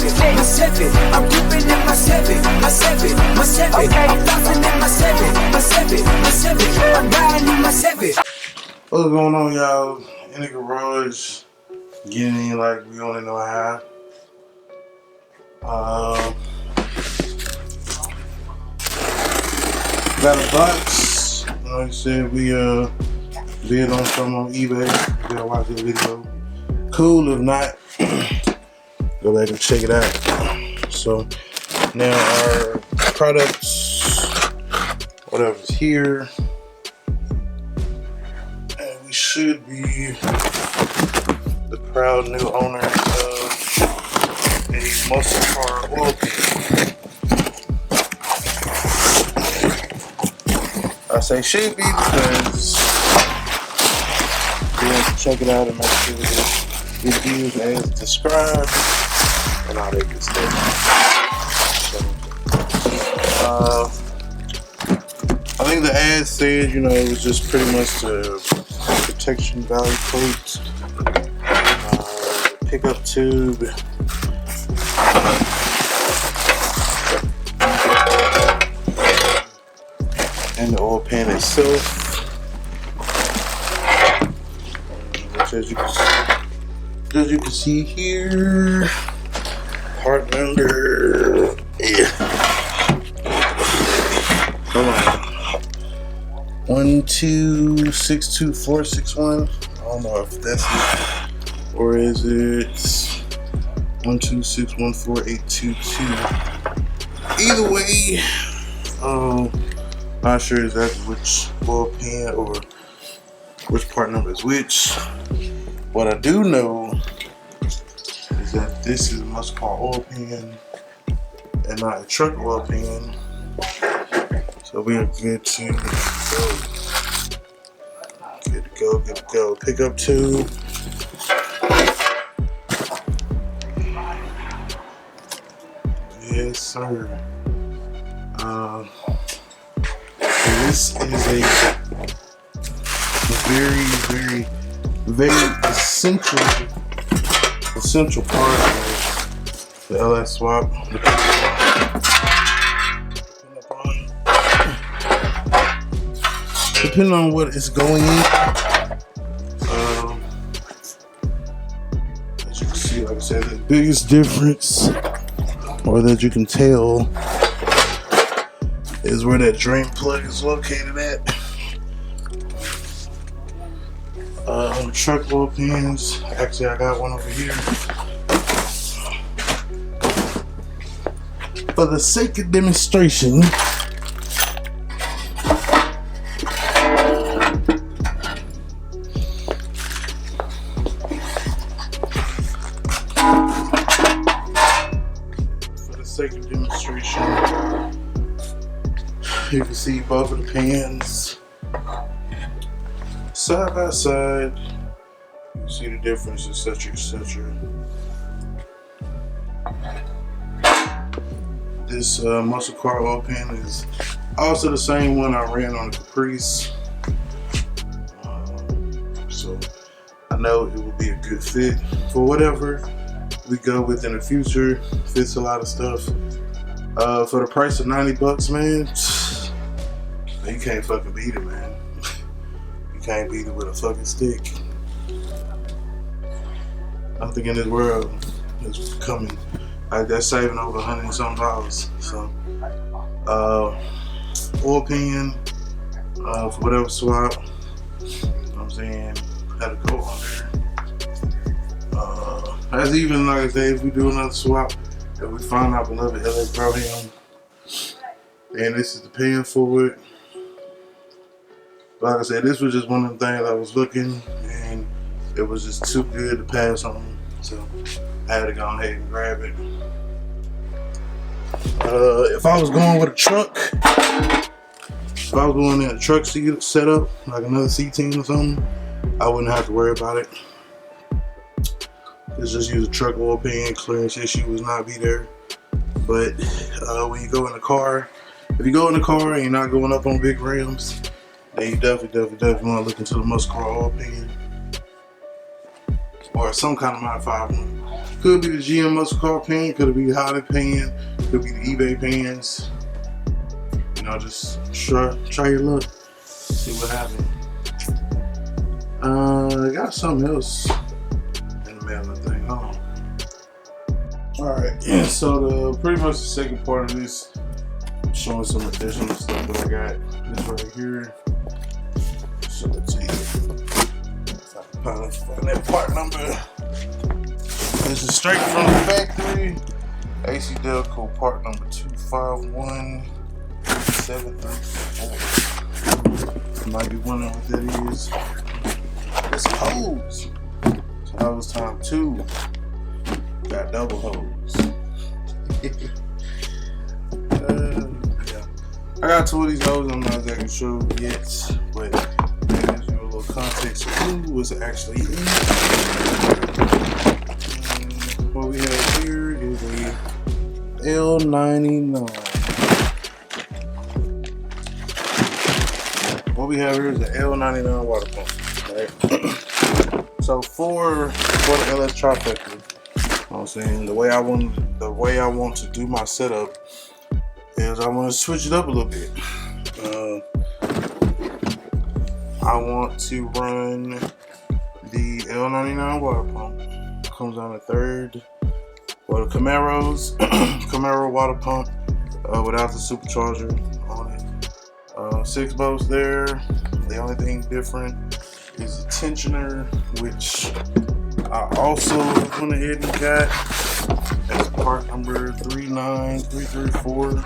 I'm ripping in my 7, my 7, my 7. Okay. I'm flossing in my 7, my 7, my 7. I'm riding in my 7. What's going on, y'all? In the garage, getting in like we only know how. Got a box. Like I said, we bid on something on eBay. You gotta watch the video. Cool, if not, go back and check it out. So now our products, whatever's here, and we should be the proud new owners of a muscle car oil pan. I say should be because we have to check it out and make sure that it's used as described and all that good stuff. So, I think the ad said, you know, it was just pretty much the protection value coat, pickup tube, and the oil pan itself. Which, as you can see here, part number, hold on, 1262461. I don't know if that's it, or is it 1261482. Either way, not sure exactly which oil pan or which part number is which. What I do know is that this is a muscle car oil pan and not a truck oil pan. So we are good to go. Good to go. Pickup tube. Yes, sir. This is a very essential part of the LS swap. Depending on what is going in, as you can see, like I said, the biggest difference, or that you can tell, is where that drain plug is located at. On the truck oil pans, actually I got one over here. For the sake of demonstration, you can see both of the pans side by side. You can see the difference, etc., etc. This muscle car oil pan is also the same one I ran on the Caprice, so I know it will be a good fit for whatever we go with in the future. Fits a lot of stuff. For the price of $90, man, you can't fucking beat it, man. You can't beat it with a fucking stick. Nothing in this world is coming. That's saving over $100 and something. So, oil pan, for whatever swap. You know what I'm saying? Had to go on there. As even like I said, if we do another swap, if we find our beloved LA Broham, and this is the pan for it. Like I said, this was just one of the things I was looking, and it was just too good to pass on, so I had to go ahead and grab it. If I was going with a truck, if I was going in a truck setup, like another C10 or something, I wouldn't have to worry about it. Just use a truck oil pan, clearance issue would not be there. But when you go in the car, if you go in the car and you're not going up on big rims, then you definitely want to look into the muscle car oil pan or some kind of modified one. Could be the GM muscle car pan, could be the Hobby pan, could be the eBay pans. You know, just try your luck, see what happens. I got something else in the mail, I think. Hold on. Alright, yeah, so pretty much the second part of this, showing some additional stuff that I got. This right here. So let's see if I can find that part number. This is straight from the factory. AC Delco part number 251734. You might be wondering what that is. It's hose. So that was time 2. Got double hose. Yeah. I got 2 of these hoses. I'm not exactly sure yet, but that gives you a little context of who was actually in. What we have here is a L99. What we have here is an L99 water pump. Right? So for the LS trifecta, you know what I'm saying, the way I want to do my setup is I want to switch it up a little bit. I want to run the L99 water pump. Comes on the 3rd. Well, the Camaro water pump without the supercharger on it. 6 bolts there. The only thing different is the tensioner, which I also went ahead and got as part number 39334.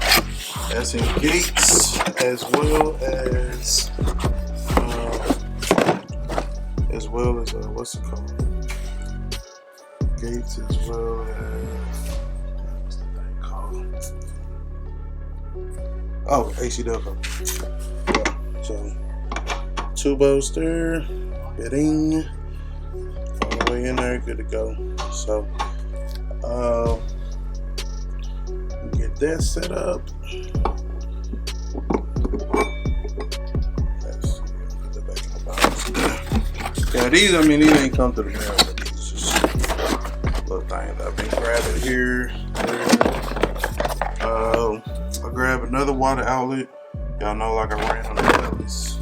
That's in gates, as well as what's it called? Gates, as well as what's the thing called? Oh, AC Delco. Yeah, so 2 bolts there, bidding, all the way in there, good to go. So, get that set up. Let's see, put that back in the box. Yeah, these ain't come to the mail, but these just little things I've been grabbing here. I grab another water outlet. Y'all know, like I ran on the outlets.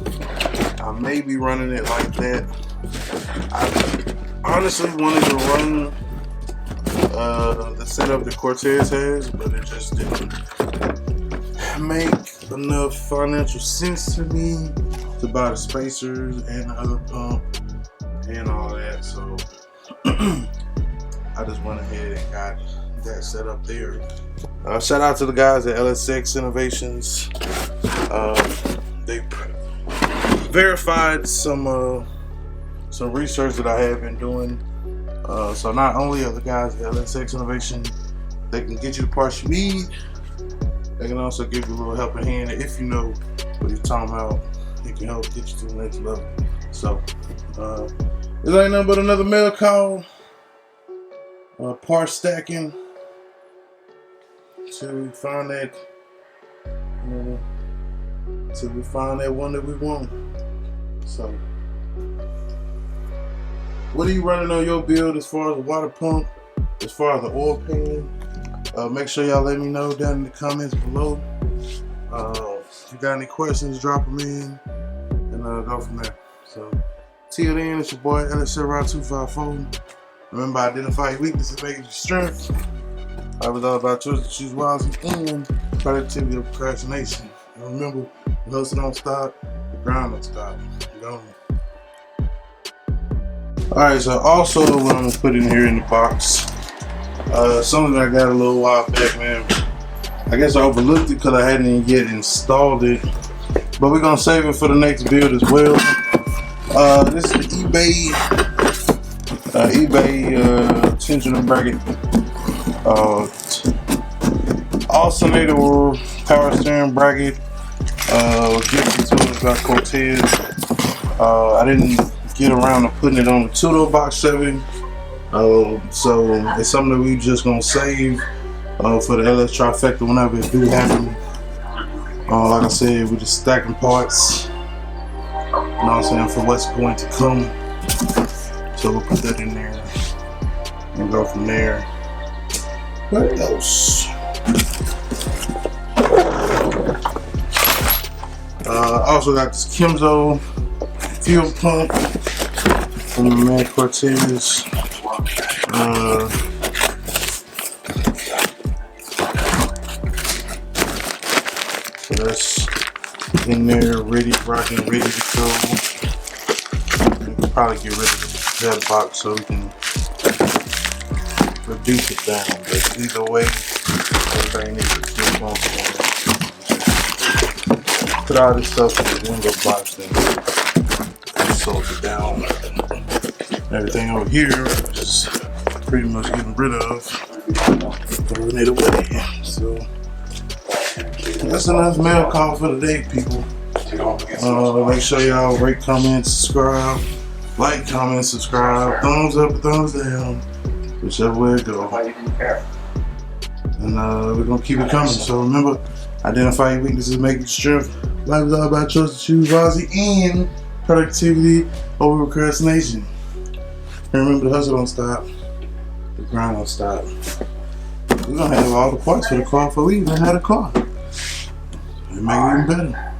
I may be running it like that. I honestly wanted to run the setup that Cortez has, but it just didn't make enough financial sense to me to buy the spacers and the other pump and all that. So I just went ahead and got that set up there. Shout out to the guys at LSX Innovations. They verified some research that I have been doing. So not only are the guys at LSX Innovation, they can get you the parts you need, they can also give you a little helping hand if you know what you're talking about. It can help get you to the next level. So this ain't nothing but another mail call. Part stacking till we find that one that we want. So what are you running on your build as far as the water pump, as far as the oil pan? Make sure y'all let me know down in the comments below. If you got any questions, drop them in and go from there. So till then, it's your boy LS254. Remember, identify your weaknesses, make it your strength. I was all about choose wisely and productivity of procrastination. And remember, the hustle don't stop, the grind don't stop. Go on. Alright, so also what I'm gonna put in here in the box, something I got a little while back, man. I guess I overlooked it because I hadn't even yet installed it, but we're gonna save it for the next build as well. This is the eBay tensioner bracket, alternator power steering bracket, gifted to us by Cortez. I didn't get around to putting it on the Tudo Box 7, so it's something that we just gonna save for the LS trifecta whenever it do happen. Like I said, we're just stacking parts, you know what I'm saying, for what's going to come. So we'll put that in there and go from there. What else? Also got this Kimzo fuel pump from the man Cortez. So that's in there, ready, rocking, ready to go. We can probably get rid of that box so we can reduce it down. But either way, everything needs to keep on. Put all this stuff in the window box and salt it down. Everything over here is pretty much getting rid of, throwing it away. So that's enough mail call for the day, people. Make sure y'all rate, comment, subscribe, like, comment, subscribe, thumbs up, thumbs down, whichever way it goes. And we're gonna keep it coming. So remember, identify your weaknesses, make your strength. Life is all about choice to choose wisely and productivity over procrastination. And remember, the hustle don't stop, the grind don't stop. We're gonna have all the parts for the car before we even had a car. It make it even better.